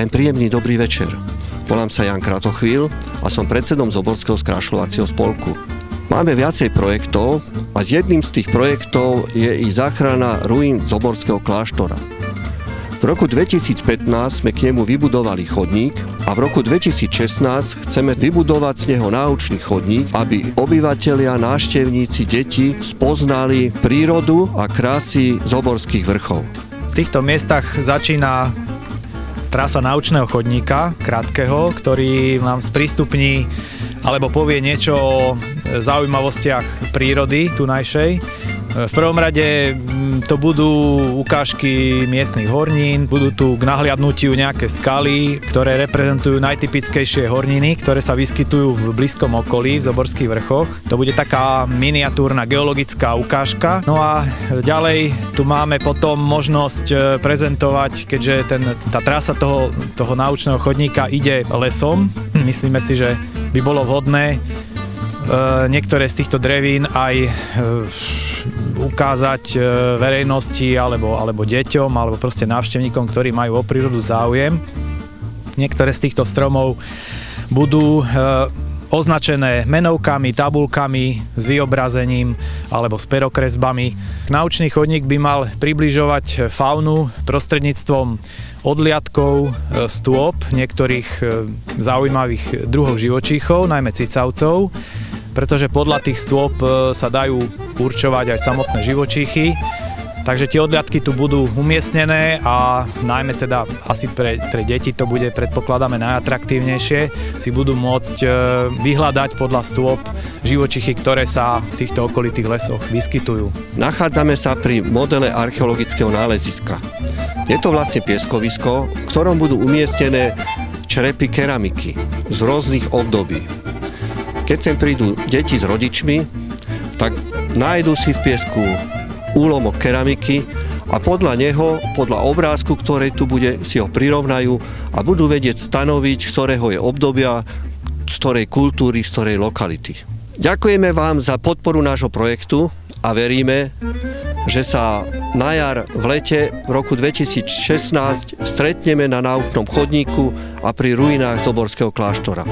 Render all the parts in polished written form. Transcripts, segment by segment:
Prajem príjemný dobrý večer. Volám sa Jan Kratochvíl a som predsedom Zoborského skrášľovacieho spolku. Máme viacej projektov a jedným z tých projektov je i záchrana ruín Zoborského kláštora. V roku 2015 sme k nemu vybudovali chodník a v roku 2016 chceme vybudovať z neho náučný chodník, aby obyvatelia, návštevníci, deti spoznali prírodu a krásy Zoborských vrchov. V týchto miestach začína trasa náučného chodníka, krátkeho, ktorý nám sprístupní alebo povie niečo o zaujímavostiach prírody tunajšej. V prvom rade to budú ukážky miestnych hornín, budú tu k nahliadnutiu nejaké skaly, ktoré reprezentujú najtypickejšie horniny, ktoré sa vyskytujú v blízkom okolí, v Zoborských vrchoch. To bude taká miniatúrna geologická ukážka. No a ďalej tu máme potom možnosť prezentovať, keďže tá trasa toho náučného chodníka ide lesom. Myslíme si, že by bolo vhodné niektoré z týchto drevín aj ukázať verejnosti alebo deťom, alebo proste návštevníkom, ktorí majú o prírodu záujem. Niektoré z týchto stromov budú označené menovkami, tabuľkami s vyobrazením alebo s perokresbami. Náučný chodník by mal približovať faunu prostredníctvom odliadkov stôp niektorých zaujímavých druhov živočíchov, najmä cicavcov, pretože podľa tých stôp sa dajú určovať aj samotné živočíchy. Takže tie odliadky tu budú umiestnené a najmä teda asi pre deti to bude, predpokladáme, najatraktívnejšie. Si budú môcť vyhľadať podľa stôp živočichy, ktoré sa v týchto okolitých lesoch vyskytujú. Nachádzame sa pri modele archeologického náleziska. Je to vlastne pieskovisko, v ktorom budú umiestnené črepy keramiky z rôznych období. Keď sem prídu deti s rodičmi, tak nájdú si v piesku úlomok keramiky a podľa neho, podľa obrázku, ktorý tu bude, si ho prirovnajú a budú vedieť stanoviť, z ktorého je obdobia, z ktorej kultúry, z ktorej lokality. Ďakujeme vám za podporu nášho projektu a veríme, že sa na jar v lete v roku 2016 stretneme na náučnom chodníku a pri ruinách Zoborského kláštora.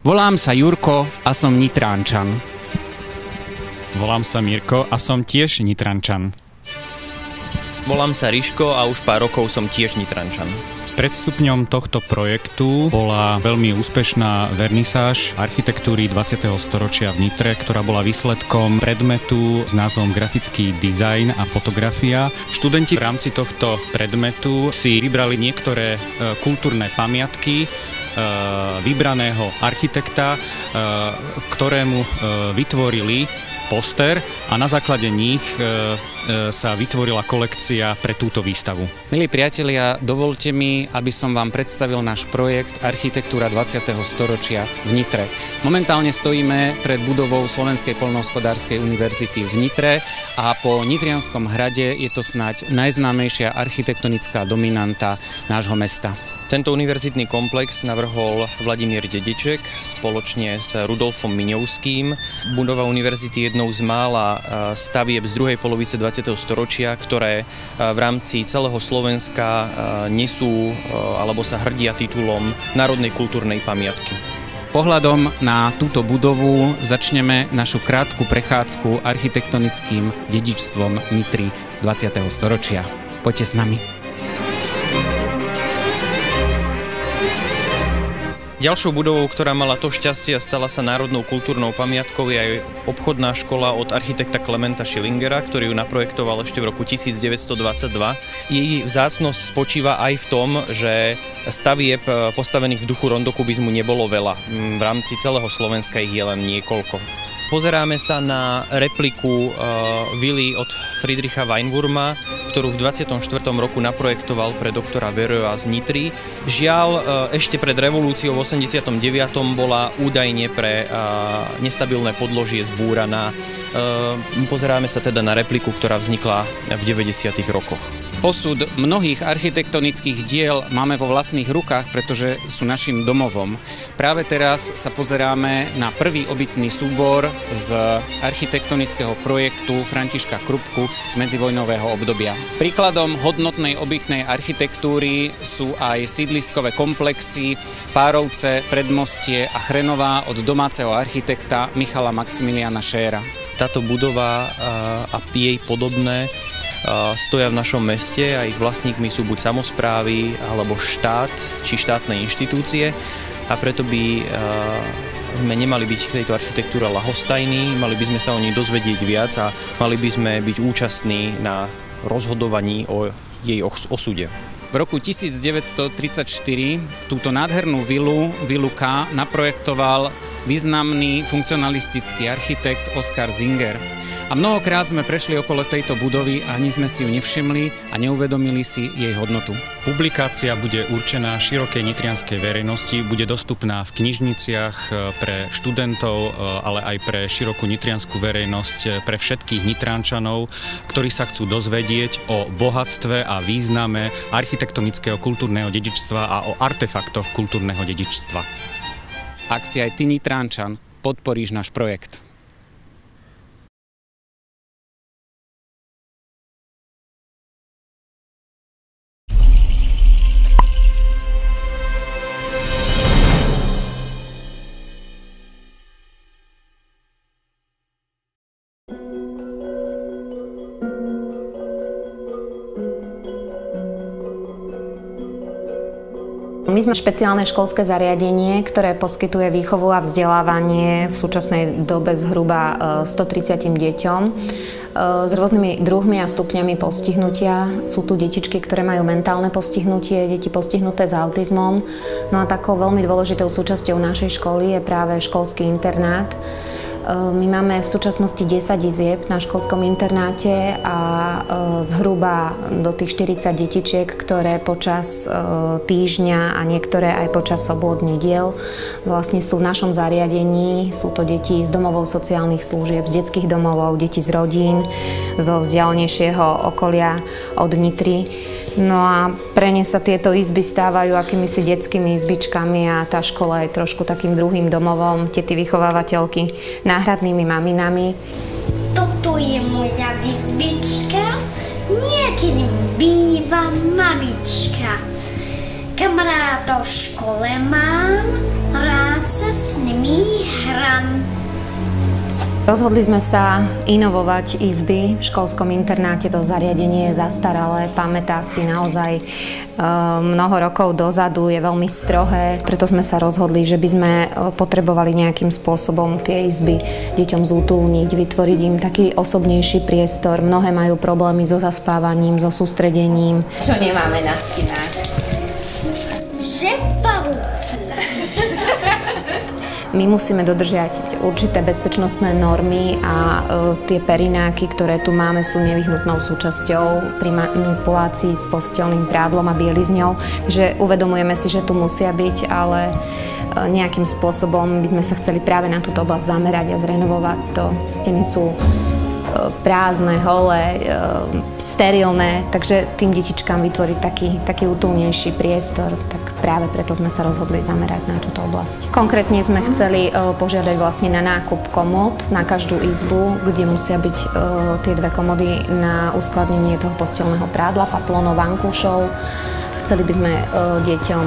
Volám sa Jurko a som Nitránčan. Volám sa Mirko a som tiež Nitrančan. Volám sa Riško a už pár rokov som tiež Nitrančan. Predstupňom tohto projektu bola veľmi úspešná vernisáž architektúry 20. storočia v Nitre, ktorá bola výsledkom predmetu s názvom grafický dizajn a fotografia. Študenti v rámci tohto predmetu si vybrali niektoré kultúrne pamiatky vybraného architekta, ktorému vytvorili poster a na základe nich sa vytvorila kolekcia pre túto výstavu. Milí priatelia, dovolte mi, aby som vám predstavil náš projekt Architektúra 20. storočia v Nitre. Momentálne stojíme pred budovou Slovenskej poľnohospodárskej univerzity v Nitre a po Nitrianskom hrade je to snáď najznámejšia architektonická dominanta nášho mesta. Tento univerzitný komplex navrhol Vladimír Dediček spoločne s Rudolfom Miňovským. Budova univerzity je jednou z mála stavieb z druhej polovice 20. storočia, ktoré v rámci celého Slovenska nesú alebo sa hrdia titulom národnej kultúrnej pamiatky. Pohľadom na túto budovu začneme našu krátku prechádzku architektonickým dedičstvom Nitry z 20. storočia. Poďte s nami. Ďalšou budovou, ktorá mala to šťastie a stala sa národnou kultúrnou pamiatkou, je aj obchodná škola od architekta Klementa Schillingera, ktorý ju naprojektoval ešte v roku 1922. Jej vzácnosť spočíva aj v tom, že stavieb postavených v duchu rondokubizmu nebolo veľa. V rámci celého Slovenska ich je len niekoľko. Pozeráme sa na repliku vily od Friedricha Weinwurma, ktorú v 24. roku naprojektoval pre doktora Verroa z Nitry. Žiaľ, ešte pred revolúciou v 89. bola údajne pre nestabilné podložie zbúraná. Pozeráme sa teda na repliku, ktorá vznikla v 90. rokoch. Osud mnohých architektonických diel máme vo vlastných rukách, pretože sú našim domovom. Práve teraz sa pozeráme na prvý obytný súbor z architektonického projektu Františka Krupku z medzivojnového obdobia. Príkladom hodnotnej obytnej architektúry sú aj sídliskové komplexy Párovce, Predmostie a Chrenová od domáceho architekta Michala Maximiliána Šéra. Táto budova a jej podobné stoja v našom meste a ich vlastníkmi sú buď samosprávy alebo štát či štátne inštitúcie a preto by sme nemali byť k tejto architektúre ľahostajní, mali by sme sa o nej dozvedieť viac a mali by sme byť účastní na rozhodovaní o jej osude. V roku 1934 túto nádhernú vilu K naprojektoval významný funkcionalistický architekt Oskar Singer. A mnohokrát sme prešli okolo tejto budovy a ani sme si ju nevšimli a neuvedomili si jej hodnotu. Publikácia bude určená širokej nitrianskej verejnosti, bude dostupná v knižniciach pre študentov, ale aj pre širokú nitriansku verejnosť, pre všetkých Nitrančanov, ktorí sa chcú dozvedieť o bohatstve a význame architektonického kultúrneho dedičstva a o artefaktoch kultúrneho dedičstva. Ak si aj ty Nitrančan, podporíš náš projekt. My sme špeciálne školské zariadenie, ktoré poskytuje výchovu a vzdelávanie v súčasnej dobe zhruba 130 deťom s rôznymi druhmi a stupňami postihnutia. Sú tu detičky, ktoré majú mentálne postihnutie, deti postihnuté s autizmom. No a takou veľmi dôležitou súčasťou našej školy je práve školský internát. My máme v súčasnosti 10 izieb na školskom internáte a zhruba do tých 40 detičiek, ktoré počas týždňa a niektoré aj počas sobôt, nediel vlastne sú v našom zariadení. Sú to deti z domovov sociálnych služieb, z detských domovov, deti z rodín, zo vzdialenejšieho okolia od Nitry. No a pre ne sa tieto izby stávajú akýmisi detskými izbičkami a tá škola je trošku takým druhým domovom, tety vychovávateľky, náhradnými maminami. Toto je moja izbička, niekedy býva mamička. Kamarátov v škole mám, rád sa s nimi hram. Rozhodli sme sa inovovať izby v školskom internáte. To zariadenie je zastaralé, pamätá si naozaj mnoho rokov dozadu, je veľmi strohé. Preto sme sa rozhodli, že by sme potrebovali nejakým spôsobom tie izby deťom zútulniť, vytvoriť im taký osobnejší priestor. Mnohé majú problémy so zaspávaním, so sústredením. Čo nemáme na stinách? My musíme dodržiať určité bezpečnostné normy a tie perináky, ktoré tu máme, sú nevyhnutnou súčasťou pri manipulácii s posteľným prádlom a bielizňou. Takže uvedomujeme si, že tu musia byť, ale nejakým spôsobom by sme sa chceli práve na túto oblasť zamerať a zrenovovať to. Steny sú prázdne, holé, sterilné, takže tým detičkám vytvoriť taký útulnejší priestor, tak práve preto sme sa rozhodli zamerať na túto oblasť. Konkrétne sme chceli požiadať vlastne na nákup komód na každú izbu, kde musia byť tie dve komody na uskladnenie toho posteľného prádla, paplónov, vankúšov. Chceli by sme deťom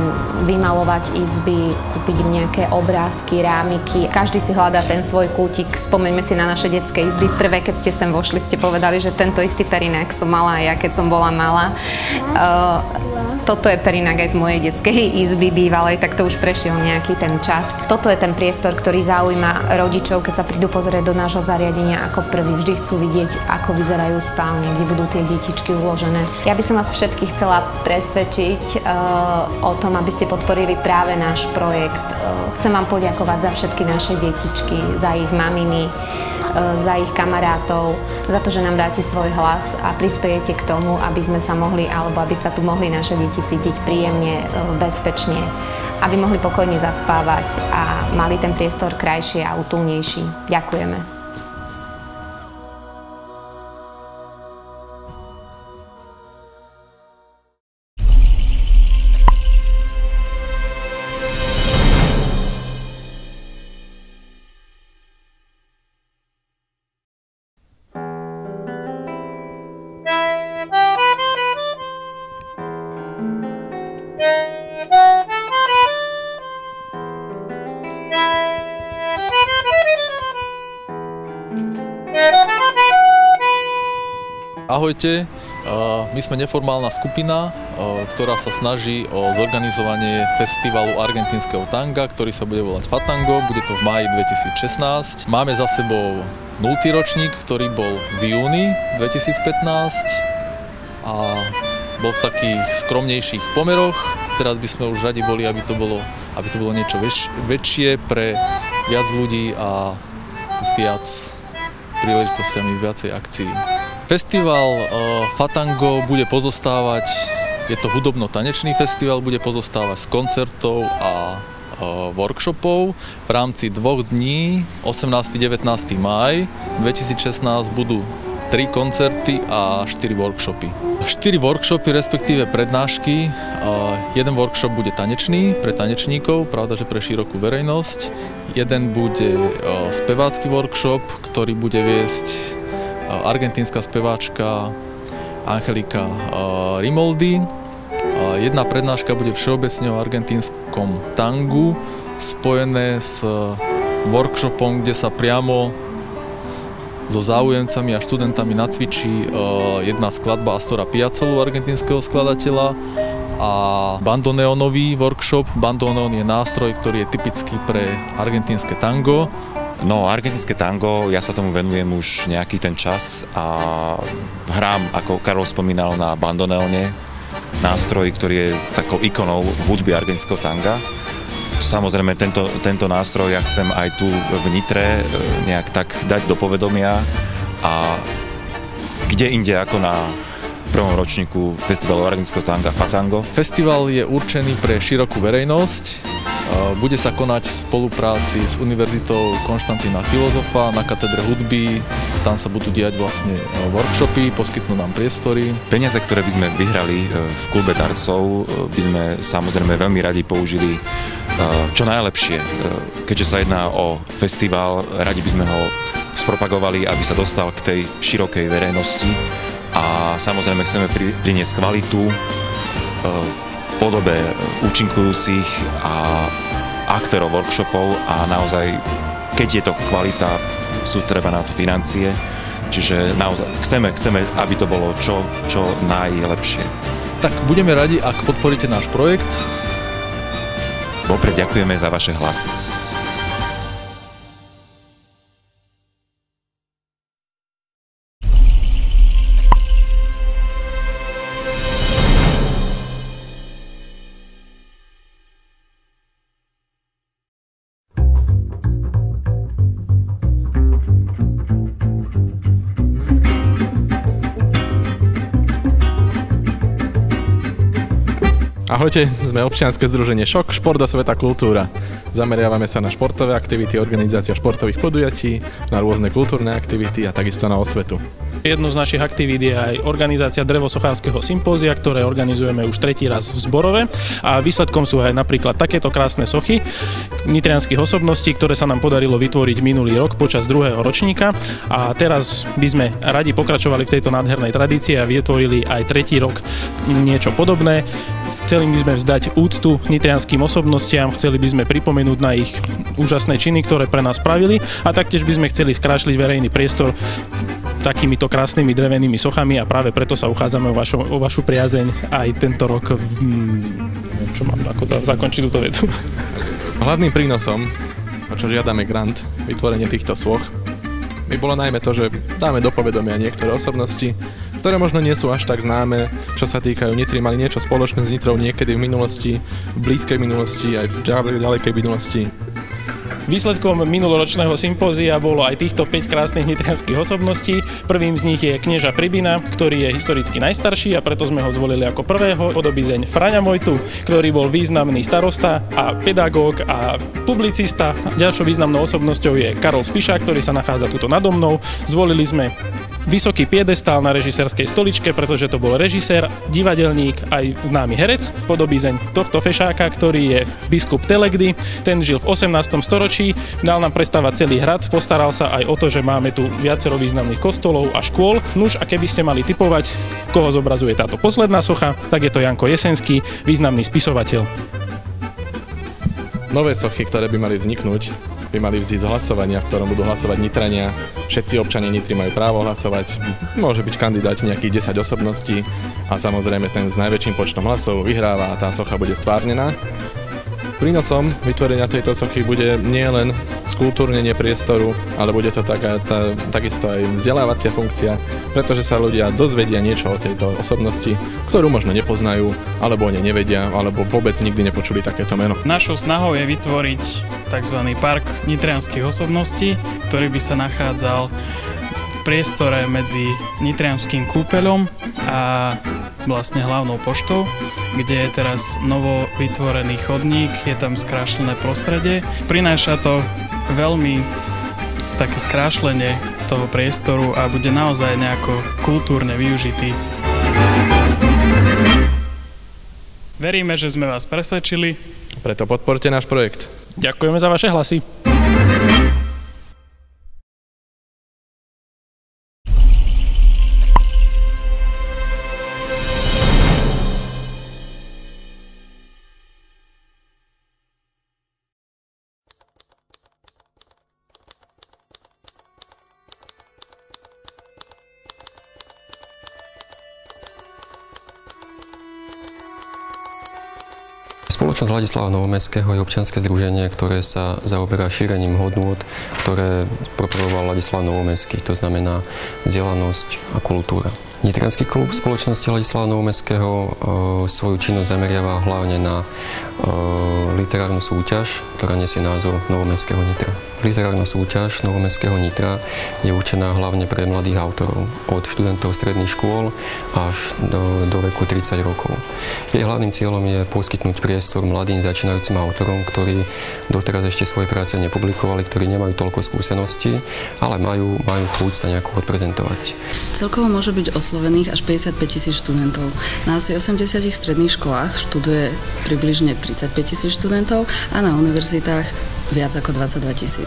vymalovať izby, kúpiť im nejaké obrázky, rámiky. Každý si hľadá ten svoj kútik. Spomeňme si na naše detské izby. Prvé, keď ste sem vošli, ste povedali, že tento istý perinak som mala aj ja, keď som bola malá. Toto je perinak aj z mojej detskej izby bývalej, tak to už prešiel nejaký ten čas. Toto je ten priestor, ktorý zaujíma rodičov, keď sa prídu pozrieť do nášho zariadenia ako prvý. Vždy chcú vidieť, ako vyzerajú spálne, kde budú tie detičky uložené. Ja by som vás všetkých chcela presvedčiť o tom, aby ste podporili práve náš projekt. Chcem vám poďakovať za všetky naše detičky, za ich maminy, za ich kamarátov, za to, že nám dáte svoj hlas a prispiejete k tomu, aby sme sa mohli, alebo aby sa tu mohli naše deti cítiť príjemne, bezpečne, aby mohli pokojne zaspávať a mali ten priestor krajší a útulnejší. Ďakujeme. Ahojte, my sme neformálna skupina, ktorá sa snaží o zorganizovanie festivalu argentínskeho tanga, ktorý sa bude volať Fatango, bude to v máji 2016. Máme za sebou 0. ročník, ktorý bol v júni 2015 a bol v takých skromnejších pomeroch. Teraz by sme už radi boli, aby to bolo niečo väčšie pre viac ľudí a s viac príležitostiami, viacej akcií. Festival Fatango bude pozostávať, je to hudobno-tanečný festival, bude pozostávať z koncertov a workshopov. V rámci 2 dní, 18-19 máj 2016, budú 3 koncerty a 4 workshopy. 4 workshopy, respektíve prednášky. Jeden workshop bude tanečný, pre tanečníkov, pravda, že pre širokú verejnosť. Jeden bude spevácky workshop, ktorý bude viesť argentínska speváčka Angelika Rimoldi. Jedna prednáška bude všeobecne o argentínskom tangu, spojené s workshopom, kde sa priamo so záujemcami a študentami nacvičí jedna skladba Astora Piazzolu, argentínskeho skladateľa, a bandoneonový workshop. Bandoneon je nástroj, ktorý je typický pre argentínske tango. No, argentínske tango, ja sa tomu venujem už nejaký ten čas a hrám, ako Karol spomínal, na bandoneone, nástroj, ktorý je takou ikonou hudby argentínskeho tanga. Samozrejme, tento nástroj ja chcem aj tu v Nitre nejak tak dať do povedomia a kde inde ako na prvom ročníku festivalu argentínskeho tanga Fatango. Festival je určený pre širokú verejnosť. Bude sa konať v spolupráci s Univerzitou Konštantína Filozofa na katedre hudby. Tam sa budú diať vlastne workshopy, poskytnú nám priestory. Peniaze, ktoré by sme vyhrali v klube darcov, by sme samozrejme veľmi radi použili čo najlepšie. Keďže sa jedná o festival, radi by sme ho spropagovali, aby sa dostal k tej širokej verejnosti. A samozrejme chceme priniesť kvalitu v podobe účinkujúcich a aktérov workshopov a naozaj, keď je to kvalita, sú treba na to financie. Čiže naozaj chceme, aby to bolo čo najlepšie. Tak budeme radi, ak podporíte náš projekt. Vopred ďakujeme za vaše hlasy. Ahojte, sme občianske združenie ŠOK, šport a sveta kultúra. Zameriavame sa na športové aktivity, organizácia športových podujatí, na rôzne kultúrne aktivity a takisto na osvetu. Jednou z našich aktivít je aj organizácia Drevosochárskeho sympózia, ktoré organizujeme už 3. raz v Zborove a výsledkom sú aj napríklad takéto krásne sochy nitrianskych osobností, ktoré sa nám podarilo vytvoriť minulý rok počas 2. ročníka a teraz by sme radi pokračovali v tejto nádhernej tradícii a vytvorili aj 3. rok niečo podobné. Chceli by sme vzdať úctu nitrianským osobnostiam, chceli by sme pripomenúť na ich úžasné činy, ktoré pre nás spravili a taktiež by sme chceli skrášliť verejný priestor takýmito krásnymi drevenými sochami a práve preto sa uchádzame o vašu priazeň aj tento rok. Čo mám ako zakončiť túto vetu? Hlavným prínosom, o čo žiadame grant, vytvorenie týchto soch, by bolo najmä to, že dáme do povedomia niektoré osobnosti, ktoré možno nie sú až tak známe, čo sa týkajú Nitry, mali niečo spoločné s Nitrou niekedy v minulosti, v blízkej minulosti, aj v ďalekej minulosti. Výsledkom minuloročného sympózia bolo aj týchto 5 krásnych nitrianskych osobností. Prvým z nich je knieža Pribina, ktorý je historicky najstarší a preto sme ho zvolili ako prvého. Podobizeň Fraňa Mojtu, ktorý bol významný starosta a pedagóg a publicista. Ďalšou významnou osobnosťou je Karol Spiša, ktorý sa nachádza tuto nado mnou. Zvolili sme vysoký piedestál na režisérskej stoličke, pretože to bol režisér, divadelník aj známy herec. Podobizeň tohto fešáka, ktorý je biskup Telegdy. Ten žil v 18. storočí, dal nám predstavať celý hrad, postaral sa aj o to, že máme tu viacero významných kostolov a škôl. Nuž, a keby ste mali tipovať, koho zobrazuje táto posledná socha, tak je to Janko Jesenský, významný spisovateľ. Nové sochy, ktoré by mali vzniknúť, by mali vzísť z hlasovania, v ktorom budú hlasovať Nitrania. Všetci občania Nitry majú právo hlasovať. Môže byť kandidáti nejakých 10 osobností a samozrejme ten s najväčším počtom hlasov vyhráva a tá socha bude stvárnená. Prínosom vytvorenia tejto sochy bude nielen skультúrnenie priestoru, ale bude to takisto aj vzdelávacia funkcia, pretože sa ľudia dozvedia niečo o tejto osobnosti, ktorú možno nepoznajú, alebo o nej nevedia, alebo vôbec nikdy nepočuli takéto meno. Našou snahou je vytvoriť tzv. Park nitrianskych osobností, ktorý by sa nachádzal v priestore medzi Nitrianským kúpeľom a vlastne hlavnou poštou, kde je teraz novo vytvorený chodník, je tam skrášlené prostredie. Prináša to veľmi také skrášlenie toho priestoru a bude naozaj nejako kultúrne využitý. Veríme, že sme vás presvedčili. Preto podporte náš projekt. Ďakujeme za vaše hlasy. Spoločnosť Ladislava Novomestského je občianske združenie, ktoré sa zaoberá šírením hodnôt, ktoré propagoval Ladislav Novomestský, to znamená vzdelanosť a kultúra. Nitriansky klub spoločnosti Ladislava Novomestského svoju činnosť zameriava hlavne na literárnu súťaž, ktorá nesie názov Novomestského Nitra. Literárna súťaž Novomestského Nitra je určená hlavne pre mladých autorov, od študentov stredných škôl až do veku 30 rokov. Jej hlavným cieľom je poskytnúť priestor mladým začínajúcim autorom, ktorí doteraz ešte svoje práce nepublikovali, ktorí nemajú toľko skúseností, ale majú chuť sa nejako odprezentovať. Celkovo môže byť oslovených až 55 000 študentov. Na asi 80 stredných školách študuje približne 35 000 študentov a na univerzitách viac ako 22 000.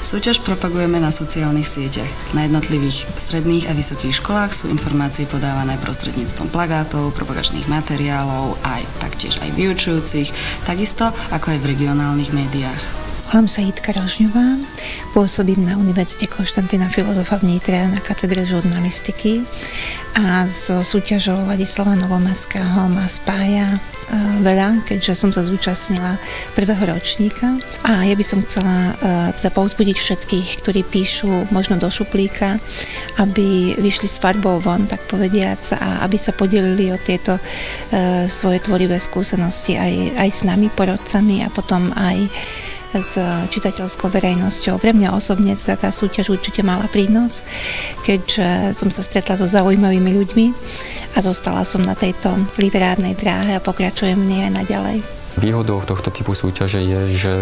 Súťaž propagujeme na sociálnych sieťach. Na jednotlivých stredných a vysokých školách sú informácie podávané prostredníctvom plagátov, propagačných materiálov, taktiež aj vyučujúcich, takisto ako aj v regionálnych médiách. Volám sa Jitka Rožňová, pôsobím na Univerzite Konštantína Filozofa v Nitre na katedre žurnalistiky a so súťažou Ladislava Novomestského ma spája veľa, keďže som sa zúčastnila prvého ročníka a ja by som chcela povzbudiť všetkých, ktorí píšu možno do šuplíka, aby vyšli s farbou von, tak povediac, a aby sa podelili o tieto svoje tvorivé skúsenosti aj s nami, porodcami, a potom aj s čitateľskou verejnosťou. Pre mňa osobne tá súťaž určite mala prínos, keďže som sa stretla so zaujímavými ľuďmi a zostala som na tejto literárnej dráhe a pokračujem v nej aj naďalej. Výhodou tohto typu súťaže je, že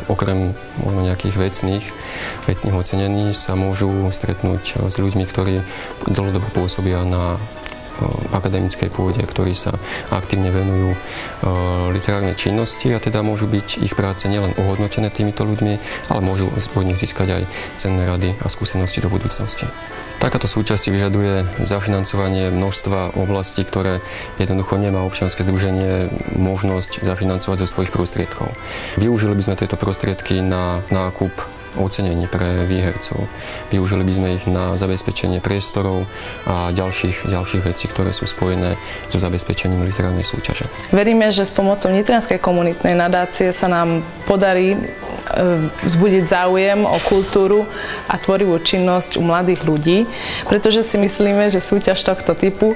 okrem možno nejakých vecných ocenení sa môžu stretnúť s ľuďmi, ktorí dlhodobo pôsobia na akademickej pôde, ktorí sa aktívne venujú literárnej činnosti, a teda môžu byť ich práce nielen ohodnotené týmito ľuďmi, ale môžu od nich získať aj cenné rady a skúsenosti do budúcnosti. Takáto súťaž si vyžaduje zafinancovanie množstva oblastí, ktoré jednoducho nemá občianske združenie možnosť zafinancovať zo svojich prostriedkov. Využili by sme tieto prostriedky na nákup ocenení pre výhercov. Využili by sme ich na zabezpečenie priestorov a ďalších vecí, ktoré sú spojené so zabezpečením literárnej súťaže. Veríme, že s pomocou Nitrianskej komunitnej nadácie sa nám podarí vzbudiť záujem o kultúru a tvorivú činnosť u mladých ľudí, pretože si myslíme, že súťaž tohto typu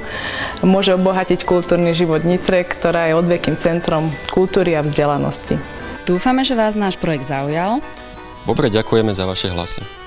môže obohatiť kultúrny život Nitre, ktorá je odvekým centrom kultúry a vzdelanosti. Dúfame, že vás náš projekt zaujal. Vopred ďakujeme za vaše hlasy.